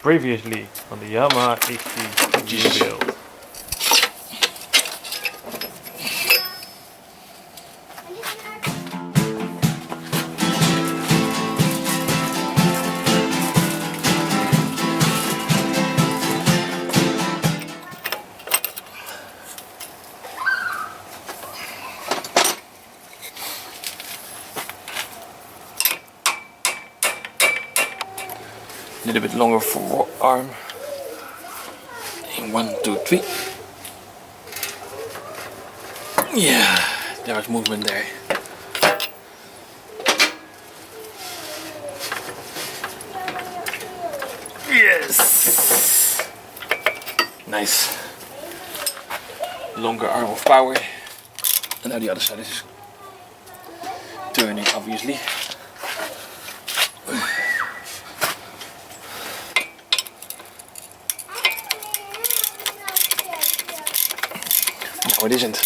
Previously on the Yamaha XT660R build. A little bit longer for arm. In 1, 2, 3. Yeah, there was movement there. Yes! Nice. Longer arm of power. And now the other side is turning, obviously. No, it isn't.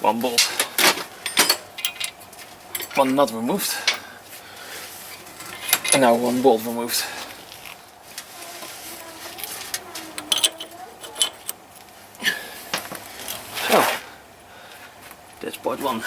One bolt, one nut removed, and now one bolt removed. So, that's part one.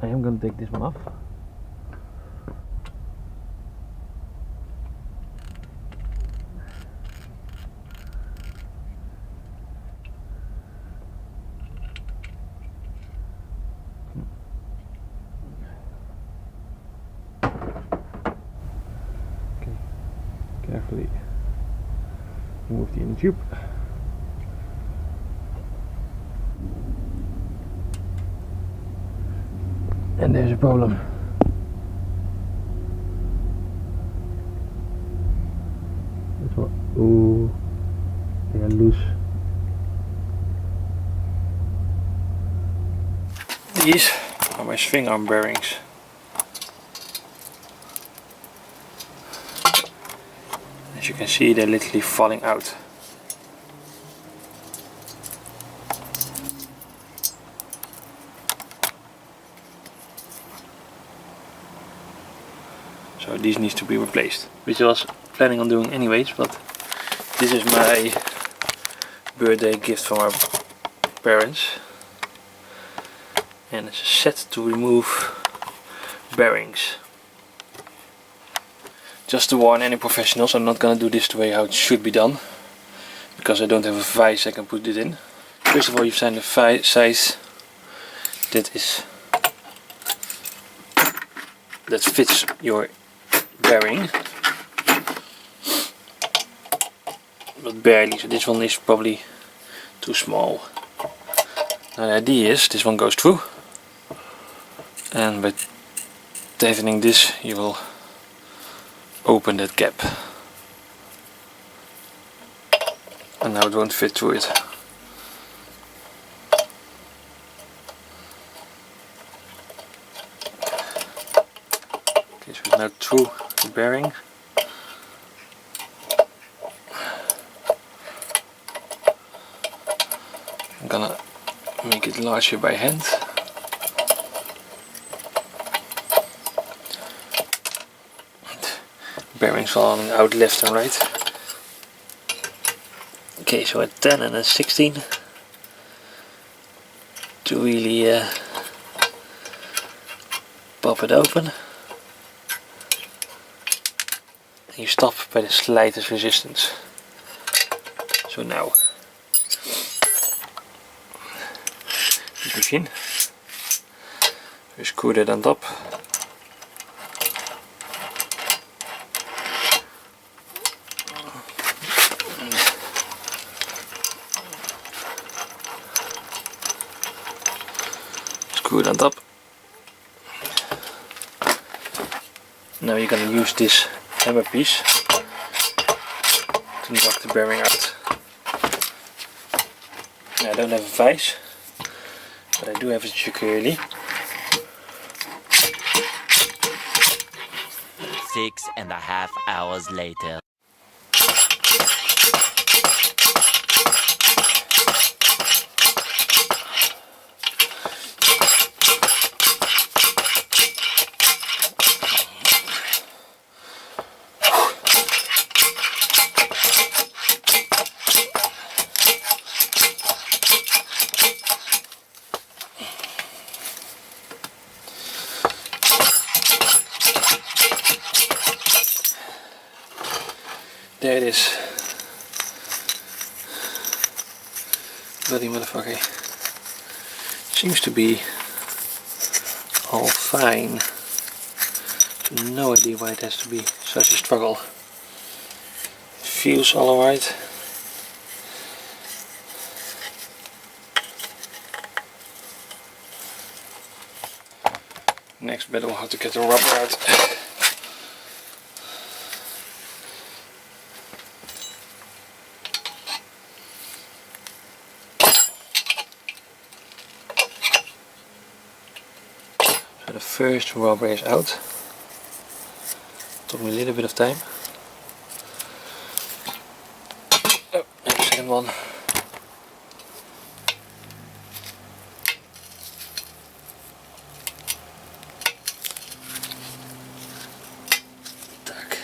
I am going to take this one off. Okay, carefully remove the inner tube. And there's a problem. That's what. Ooh, they are loose. These are my Swingarm bearings. As you can see, they're literally falling out. So these needs to be replaced, which I was planning on doing anyways, but this is my birthday gift from our parents. And it's a set to remove bearings. Just to warn any professionals, I'm not gonna do this the way how it should be done, because I don't have a vise I can put it in. First of all, you find the size that fits your bearing, but barely. So this one is probably too small. Now the idea is this one goes through, and by tightening this, you will open that gap. And now it won't fit through it. Okay, so it's now through the bearing. I'm gonna make it larger by hand. Bearings falling out left and right. Okay, so a 10 and a 16 to really pop it open. And you stop by the slightest resistance. So now you begin. We screw that on top. Screw it on top. Now you're gonna use this hammer piece to knock the bearing out. Now I don't have a vise, but I do have a securely. 6.5 hours later. There it is. Bloody motherfucker. Seems to be all fine. So no idea why it has to be such a struggle. Feels all alright. Next battle, how to get the rubber out. So the first rubber is out. Took me a little bit of time. Oh, and the second one. Tak.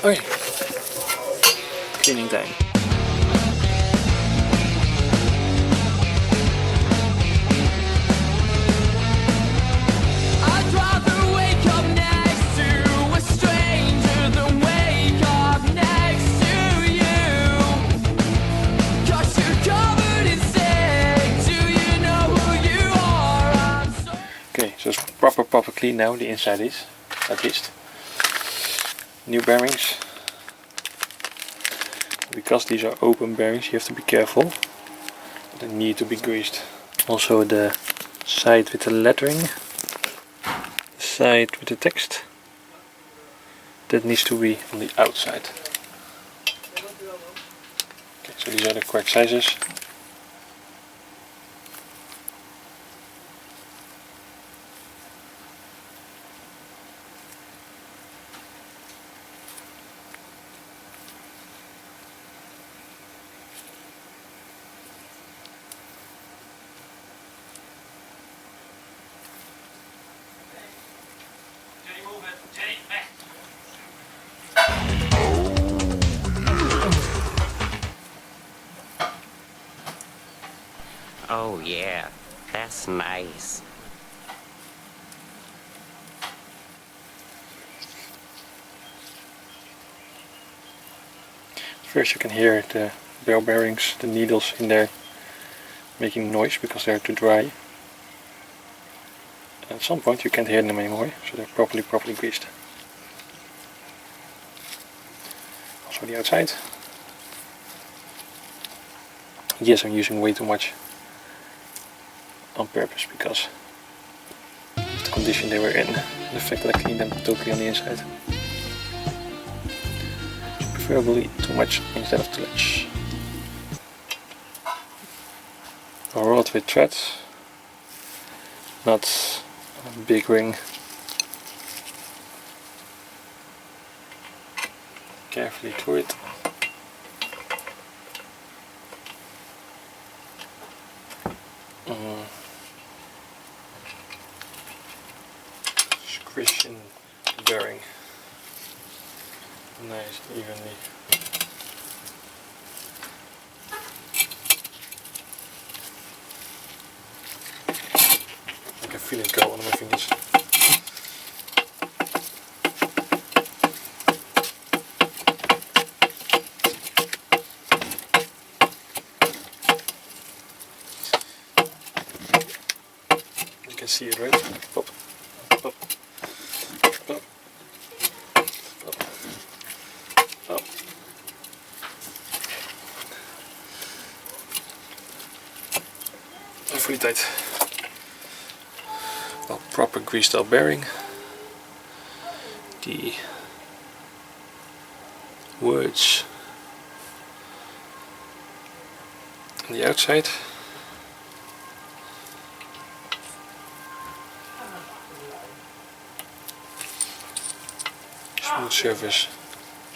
Okay. Cleaning time. I'd rather wake up next to a stranger than wake up next to you. 'Cause you're covered in steak. Do you know who you are? I'm so Okay, so it's proper clean now, the inside is, at least. New bearings. Because these are open bearings, you have to be careful. They need to be greased. Also the side with the lettering, the side with the text, that needs to be on the outside. Okay, so these are the correct sizes. Oh yeah, that's nice. First you can hear the bell bearings, the needles in there making noise because they're too dry. At some point you can't hear them anymore, so they're properly greased. Also the outside. Yes, I'm using way too much on purpose because of the condition they were in, the fact that I cleaned them totally on the inside. Preferably too much instead of too much. A rod with threads, not a big ring. Carefully through it. Christian bearing. Nice, evenly. I can feel it go on my fingers. You can see it, right? Pop, pop, pop, pop, pop. And fully tight. Well, proper grease style bearing. The words on the outside.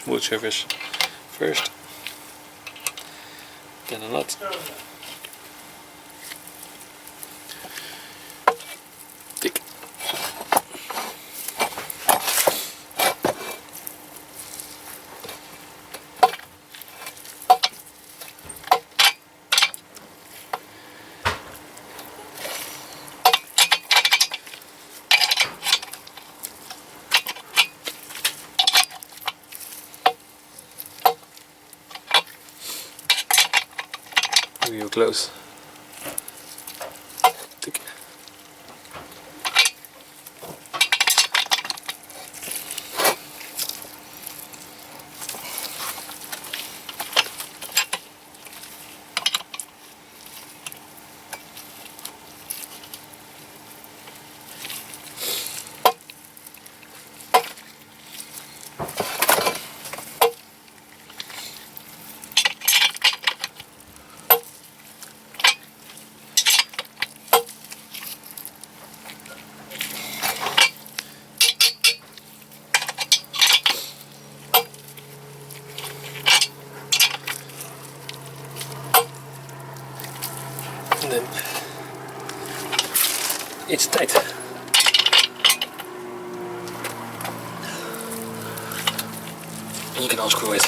Smooth surface first, then a knot, thick, real close, thick. And then it's tight. And you can unscrew it.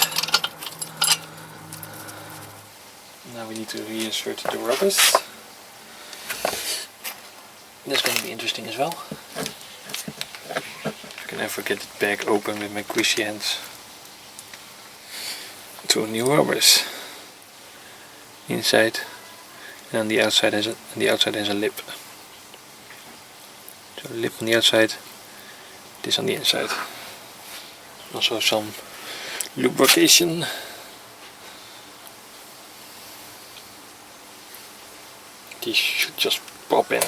Now we need to reinsert the rubbers. That's going to be interesting as well. I can never get it back open with my greasy hands. 2 new rubbers. Inside. And on the outside has a lip. So lip on the outside, this on the inside. Also some lubrication. These should just pop in.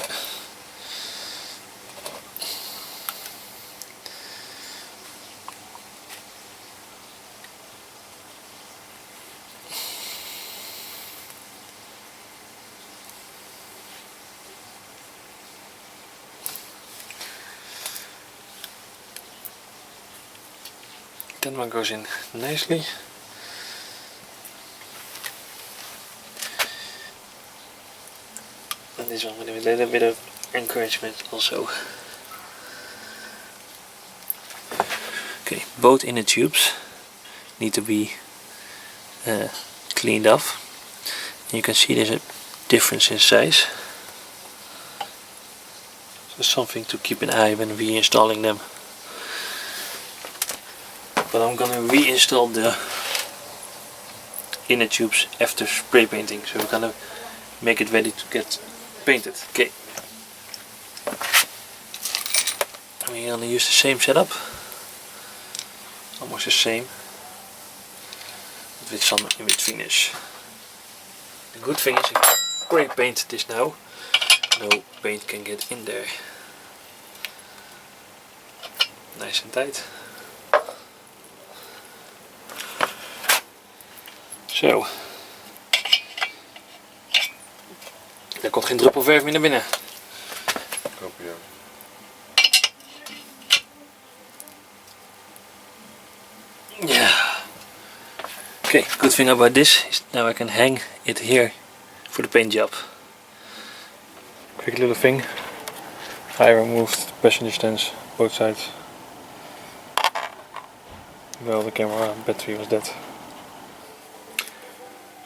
That one goes in nicely. And this one with a little bit of encouragement also. Okay, both inner tubes need to be cleaned off. And you can see there's a difference in size. So something to keep an eye when reinstalling them. But I'm gonna reinstall the inner tubes after spray painting, so we're gonna make it ready to get painted. Okay. We're gonna use the same setup, almost the same, but with some in-betweeners. The good thing is I already painted this now. No paint can get in there. Nice and tight. Zo. Daar komt geen druppel verf meer naar binnen. Ik hoop ja. Yeah. Okay, good thing about this is now I can hang it here for the paint job. Quick little thing. I removed the passenger stands, both sides. Well, the camera battery was dead.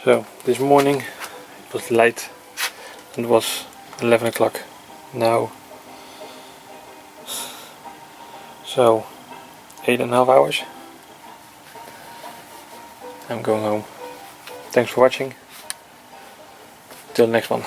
So this morning it was light and it was 11 o'clock now. So 8.5 hours. I'm going home. Thanks for watching. Till the next one.